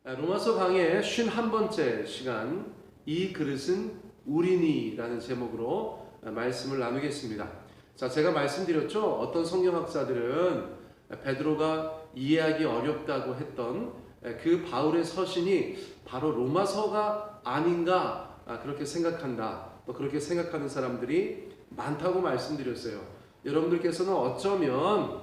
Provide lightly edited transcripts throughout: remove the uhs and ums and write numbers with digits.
로마서 강의 51번째 시간, 이 그릇은 우리니라는 제목으로 말씀을 나누겠습니다. 자, 제가 말씀드렸죠. 어떤 성경학자들은 베드로가 이해하기 어렵다고 했던 그 바울의 서신이 바로 로마서가 아닌가, 그렇게 생각한다. 또 그렇게 생각하는 사람들이 많다고 말씀드렸어요. 여러분들께서는 어쩌면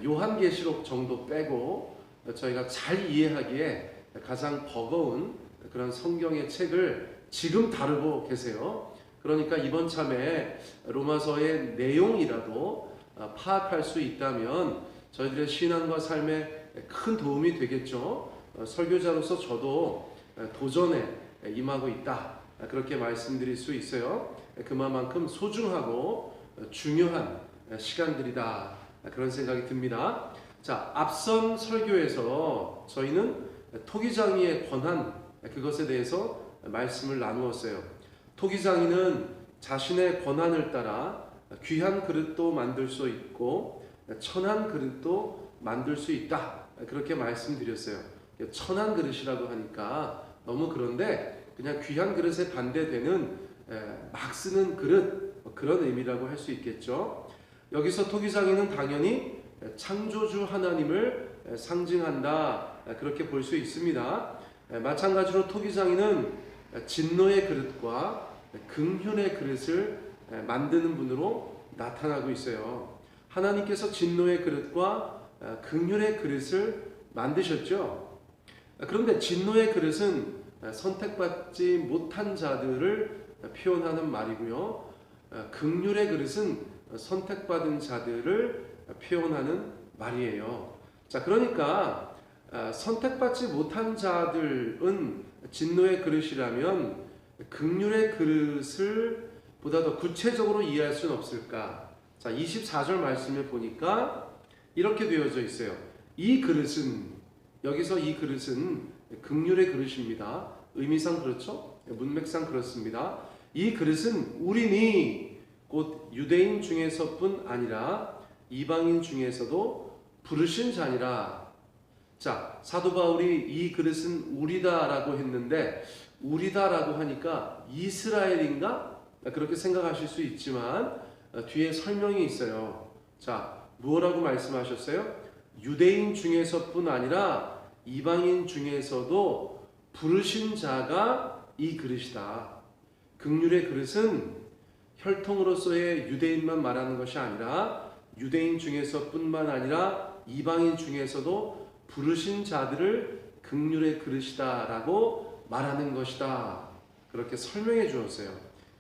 요한계시록 정도 빼고 저희가 잘 이해하기에 가장 버거운 그런 성경의 책을 지금 다루고 계세요. 그러니까 이번 참에 로마서의 내용이라도 파악할 수 있다면 저희들의 신앙과 삶에 큰 도움이 되겠죠. 설교자로서 저도 도전에 임하고 있다, 그렇게 말씀드릴 수 있어요. 그만큼 소중하고 중요한 시간들이다, 그런 생각이 듭니다. 자, 앞선 설교에서 저희는 토기장이의 권한, 그것에 대해서 말씀을 나누었어요. 토기장이는 자신의 권한을 따라 귀한 그릇도 만들 수 있고 천한 그릇도 만들 수 있다, 그렇게 말씀드렸어요. 천한 그릇이라고 하니까 너무 그런데 그냥 귀한 그릇에 반대되는 막 쓰는 그릇, 그런 의미라고 할 수 있겠죠. 여기서 토기장이는 당연히 창조주 하나님을 상징한다, 그렇게 볼 수 있습니다. 마찬가지로 토기장이는 진노의 그릇과 긍휼의 그릇을 만드는 분으로 나타나고 있어요. 하나님께서 진노의 그릇과 긍휼의 그릇을 만드셨죠. 그런데 진노의 그릇은 선택받지 못한 자들을 표현하는 말이고요. 긍휼의 그릇은 선택받은 자들을 표현하는 말이에요. 자, 그러니까 선택받지 못한 자들은 진노의 그릇이라면 긍휼의 그릇을 보다 더 구체적으로 이해할 수는 없을까? 자, 24절 말씀을 보니까 이렇게 되어져 있어요. 이 그릇은, 여기서 이 그릇은 긍휼의 그릇입니다. 의미상 그렇죠? 문맥상 그렇습니다. 이 그릇은 우리니 곧 유대인 중에서뿐 아니라 이방인 중에서도 부르신 자니라. 자, 사도 바울이 이 그릇은 우리다라고 했는데, 우리다라고 하니까 이스라엘인가? 그렇게 생각하실 수 있지만 뒤에 설명이 있어요. 자, 무엇라고 말씀하셨어요? 유대인 중에서뿐 아니라 이방인 중에서도 부르신 자가 이 그릇이다. 긍휼의 그릇은 혈통으로서의 유대인만 말하는 것이 아니라 유대인 중에서뿐만 아니라 이방인 중에서도 부르신 자들을 긍휼의 그릇이다라고 말하는 것이다, 그렇게 설명해 주었어요.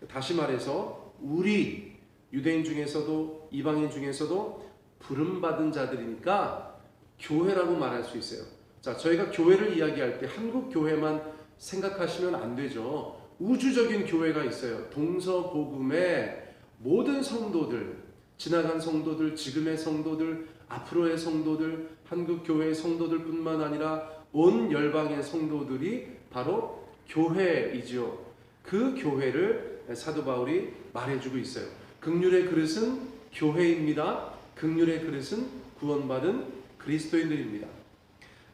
다시 말해서 우리 유대인 중에서도 이방인 중에서도 부름받은 자들이니까 교회라고 말할 수 있어요. 자, 저희가 교회를 이야기할 때 한국 교회만 생각하시면 안 되죠. 우주적인 교회가 있어요. 동서복음의 모든 성도들, 지나간 성도들, 지금의 성도들, 앞으로의 성도들, 한국 교회의 성도들 뿐만 아니라 온 열방의 성도들이 바로 교회이지요. 그 교회를 사도 바울이 말해주고 있어요. 긍휼의 그릇은 교회입니다. 긍휼의 그릇은 구원받은 그리스도인들입니다.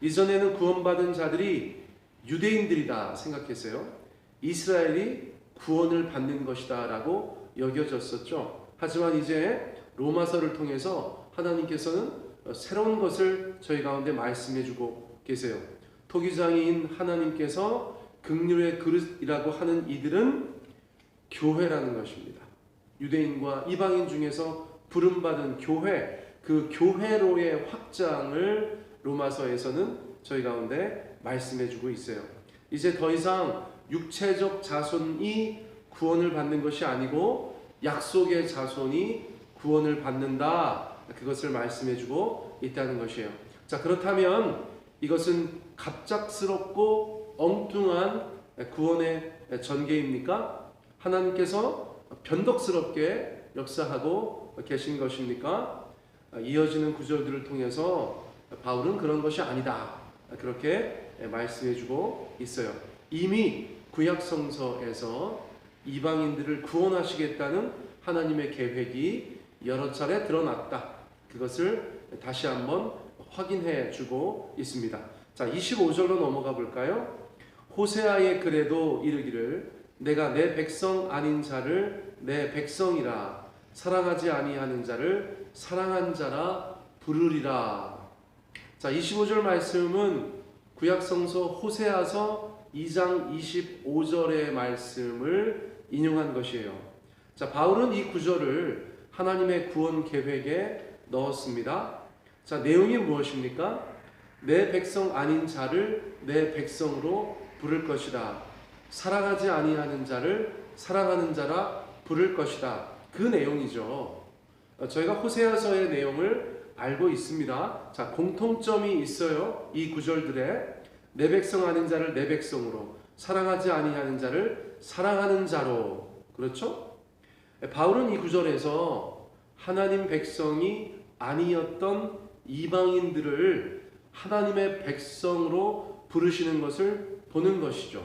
이전에는 구원받은 자들이 유대인들이다 생각했어요. 이스라엘이 구원을 받는 것이다 라고 여겨졌었죠. 하지만 이제 로마서를 통해서 하나님께서는 새로운 것을 저희 가운데 말씀해주고 계세요. 토기장이인 하나님께서 긍휼의 그릇이라고 하는 이들은 교회라는 것입니다. 유대인과 이방인 중에서 부름받은 교회, 그 교회로의 확장을 로마서에서는 저희 가운데 말씀해주고 있어요. 이제 더 이상 육체적 자손이 구원을 받는 것이 아니고 약속의 자손이 구원을 받는다, 그것을 말씀해주고 있다는 것이에요. 자, 그렇다면 이것은 갑작스럽고 엉뚱한 구원의 전개입니까? 하나님께서 변덕스럽게 역사하고 계신 것입니까? 이어지는 구절들을 통해서 바울은 그런 것이 아니다, 그렇게 말씀해주고 있어요. 이미 구약성서에서 이방인들을 구원하시겠다는 하나님의 계획이 여러 차례 드러났다, 그것을 다시 한번 확인해 주고 있습니다. 자, 25절로 넘어가 볼까요? 호세아의 글에도 이르기를 내가 내 백성 아닌 자를 내 백성이라 사랑하지 아니하는 자를 사랑한 자라 부르리라. 자, 25절 말씀은 구약성서 호세아서 2장 25절의 말씀을 인용한 것이에요. 자, 바울은 이 구절을 하나님의 구원 계획에 넣었습니다. 자, 내용이 무엇입니까? 내 백성 아닌 자를 내 백성으로 부를 것이다. 사랑하지 아니하는 자를 사랑하는 자라 부를 것이다. 그 내용이죠. 저희가 호세아서의 내용을 알고 있습니다. 자, 공통점이 있어요. 이 구절들에 내 백성 아닌 자를 내 백성으로, 사랑하지 아니하는 자를 사랑하는 자로. 그렇죠? 바울은 이 구절에서 하나님 백성이 아니었던 이방인들을 하나님의 백성으로 부르시는 것을 보는 것이죠.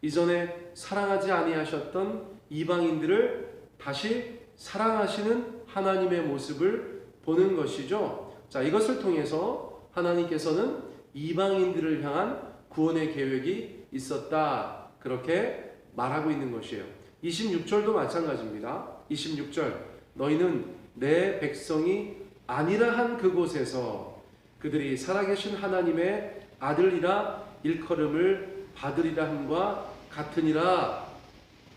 이전에 사랑하지 아니하셨던 이방인들을 다시 사랑하시는 하나님의 모습을 보는 것이죠. 자, 이것을 통해서 하나님께서는 이방인들을 향한 구원의 계획이 있었다. 그렇게 말하고 있는 것이에요. 26절도 마찬가지입니다. 26절 너희는 내 백성이 아니라 한 그곳에서 그들이 살아계신 하나님의 아들이라 일컬음을 받으리라 함과 같으니라.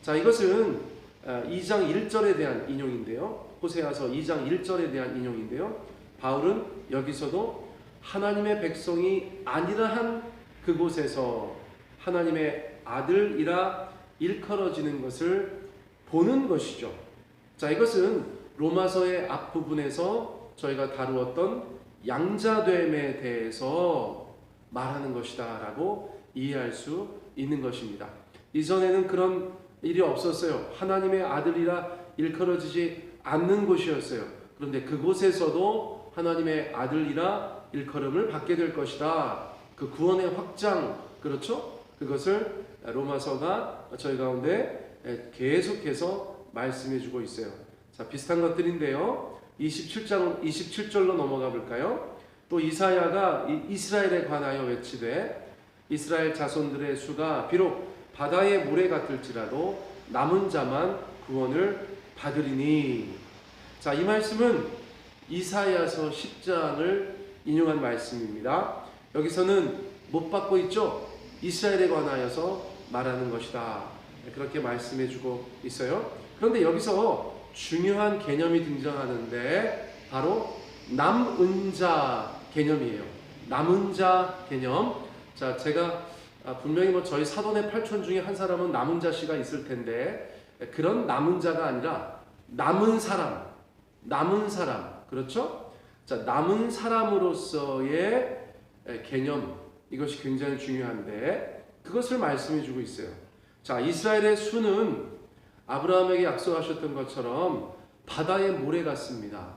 자, 이것은 2장 1절에 대한 인용인데요. 호세아서 2장 1절에 대한 인용인데요. 바울은 여기서도 하나님의 백성이 아니라 한 그곳에서 하나님의 아들이라 일컬어지는 것을 보는 것이죠. 자, 이것은 로마서의 앞부분에서 저희가 다루었던 양자됨에 대해서 말하는 것이다 라고 이해할 수 있는 것입니다. 이전에는 그런 일이 없었어요. 하나님의 아들이라 일컬어지지 않는 곳이었어요. 그런데 그곳에서도 하나님의 아들이라 일컬음을 받게 될 것이다. 그 구원의 확장, 그렇죠? 그것을 로마서가 저희 가운데 계속해서 말씀해 주고 있어요. 자, 비슷한 것들인데요. 27절로 넘어가 볼까요? 또 이사야가 이스라엘에 관하여 외치되 이스라엘 자손들의 수가 비록 바다의 모래 같을지라도 남은 자만 구원을 받으리니. 자, 이 말씀은 이사야서 10장을 인용한 말씀입니다. 여기서는 못 받고 있죠? 이스라엘에 관하여서 말하는 것이다. 그렇게 말씀해 주고 있어요. 그런데 여기서 중요한 개념이 등장하는데 바로 남은 자 개념이에요. 남은 자 개념. 자, 제가 분명히 저희 사돈의 8촌 중에 한 사람은 남은 자씨가 있을 텐데 그런 남은 자가 아니라 남은 사람, 그렇죠? 자, 남은 사람으로서의 개념, 이것이 굉장히 중요한데 그것을 말씀해 주고 있어요. 자, 이스라엘의 수는 아브라함에게 약속하셨던 것처럼 바다의 모래 같습니다.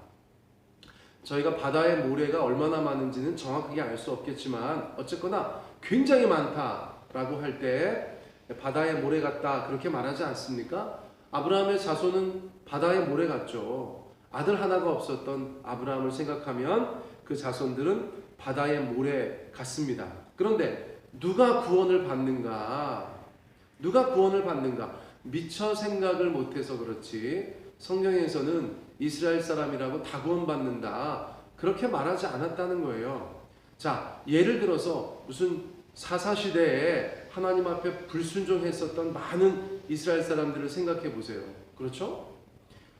저희가 바다의 모래가 얼마나 많은지는 정확하게 알 수 없겠지만 어쨌거나 굉장히 많다라고 할 때 바다의 모래 같다 그렇게 말하지 않습니까? 아브라함의 자손은 바다의 모래 같죠. 아들 하나가 없었던 아브라함을 생각하면 그 자손들은 바다의 모래 같습니다. 그런데 누가 구원을 받는가? 미처 생각을 못해서 그렇지 성경에서는 이스라엘 사람이라고 다 구원받는다 그렇게 말하지 않았다는 거예요. 자, 예를 들어서 무슨 사사시대에 하나님 앞에 불순종했었던 많은 이스라엘 사람들을 생각해 보세요. 그렇죠?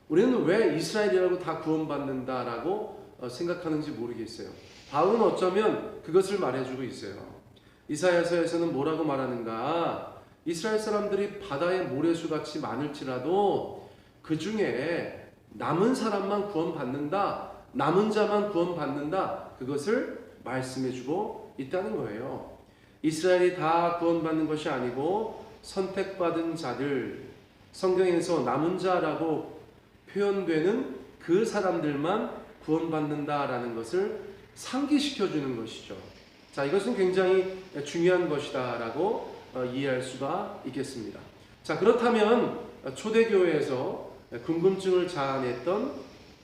우리는 왜 이스라엘이라고 다 구원받는다라고 생각하는지 모르겠어요. 바울은 어쩌면 그것을 말해주고 있어요. 이사야서에서는 뭐라고 말하는가? 이스라엘 사람들이 바다의 모래수같이 많을지라도 그 중에 남은 사람만 구원받는다, 남은 자만 구원받는다, 그것을 말씀해주고 있다는 거예요. 이스라엘이 다 구원받는 것이 아니고 선택받은 자들, 성경에서 남은 자라고 표현되는 그 사람들만 구원받는다라는 것을 상기시켜주는 것이죠. 자, 이것은 굉장히 중요한 것이다라고 이해할 수가 있겠습니다. 자, 그렇다면 초대교회에서 궁금증을 자아냈던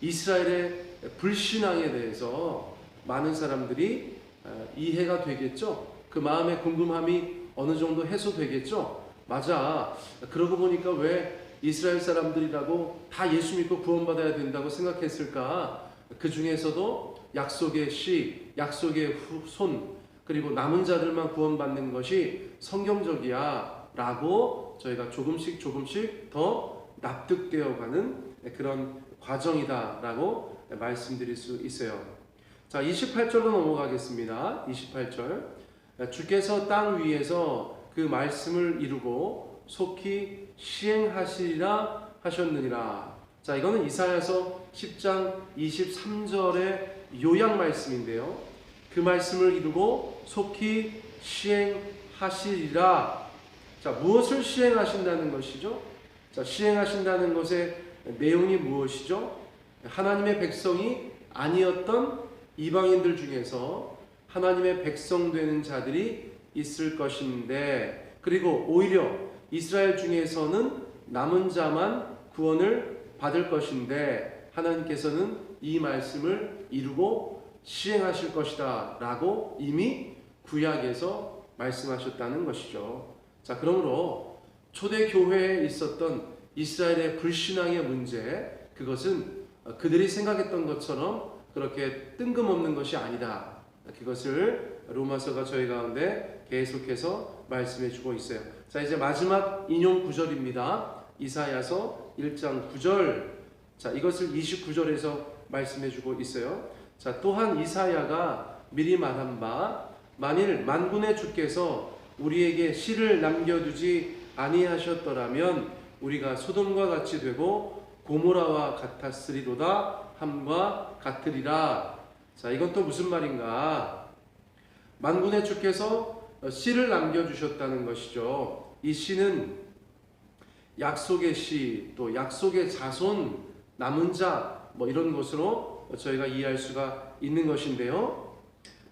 이스라엘의 불신앙에 대해서 많은 사람들이 이해가 되겠죠? 그 마음의 궁금함이 어느 정도 해소되겠죠? 맞아. 그러고 보니까 왜 이스라엘 사람들이라고 다 예수 믿고 구원받아야 된다고 생각했을까? 그 중에서도 약속의 씨, 약속의 손, 그리고 남은 자들만 구원받는 것이 성경적이야 라고 저희가 조금씩 더 납득되어가는 그런 과정이다 라고 말씀드릴 수 있어요. 자, 28절로 넘어가겠습니다. 28절. 주께서 땅 위에서 그 말씀을 이루고 속히 시행하시리라 하셨느니라. 자, 이거는 이사야서 10장 23절의 요약 말씀인데요. 그 말씀을 이루고 속히 시행하시리라. 자, 무엇을 시행하신다는 것이죠? 자, 시행하신다는 것의 내용이 무엇이죠? 하나님의 백성이 아니었던 이방인들 중에서 하나님의 백성 되는 자들이 있을 것인데, 그리고 오히려 이스라엘 중에서는 남은 자만 구원을 받을 것인데, 하나님께서는 이 말씀을 이루고 시행하실 것이다 라고 이미 구약에서 말씀하셨다는 것이죠. 자, 그러므로 초대교회에 있었던 이스라엘의 불신앙의 문제, 그것은 그들이 생각했던 것처럼 그렇게 뜬금없는 것이 아니다. 그것을 로마서가 저희 가운데 계속해서 말씀해 주고 있어요. 자, 이제 마지막 인용 구절입니다. 이사야서 1장 9절. 자, 이것을 29절에서 말씀해 주고 있어요. 자, 또한 이사야가 미리 말한 바 만일 만군의 주께서 우리에게 씨를 남겨두지 아니하셨더라면 우리가 소돔과 같이 되고 고모라와 같았으리로다 함과 같으리라. 자, 이건 또 무슨 말인가? 만군의 주께서 씨를 남겨주셨다는 것이죠. 이 씨는 약속의 씨, 또 약속의 자손, 남은 자, 뭐 이런 것으로 저희가 이해할 수가 있는 것인데요.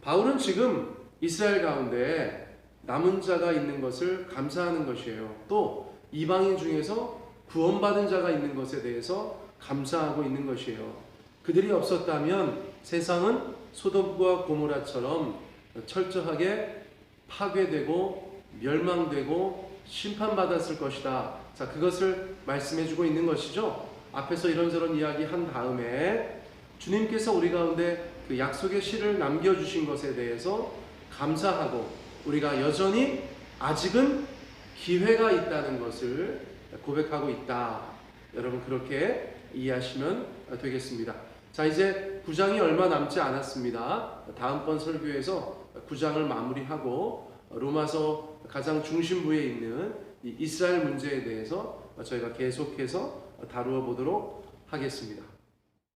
바울은 지금 이스라엘 가운데 남은 자가 있는 것을 감사하는 것이에요. 또 이방인 중에서 구원받은 자가 있는 것에 대해서 감사하고 있는 것이에요. 그들이 없었다면 세상은 소돔과 고모라처럼 철저하게 파괴되고 멸망되고 심판받았을 것이다. 자, 그것을 말씀해주고 있는 것이죠. 앞에서 이런저런 이야기 한 다음에 주님께서 우리 가운데 그 약속의 씨를 남겨주신 것에 대해서 감사하고 우리가 여전히 아직은 기회가 있다는 것을 고백하고 있다. 여러분 그렇게 이해하시면 되겠습니다. 자, 이제 9장이 얼마 남지 않았습니다. 다음번 설교에서 9장을 마무리하고 로마서 가장 중심부에 있는 이 이스라엘 문제에 대해서 저희가 계속해서 다루어 보도록 하겠습니다.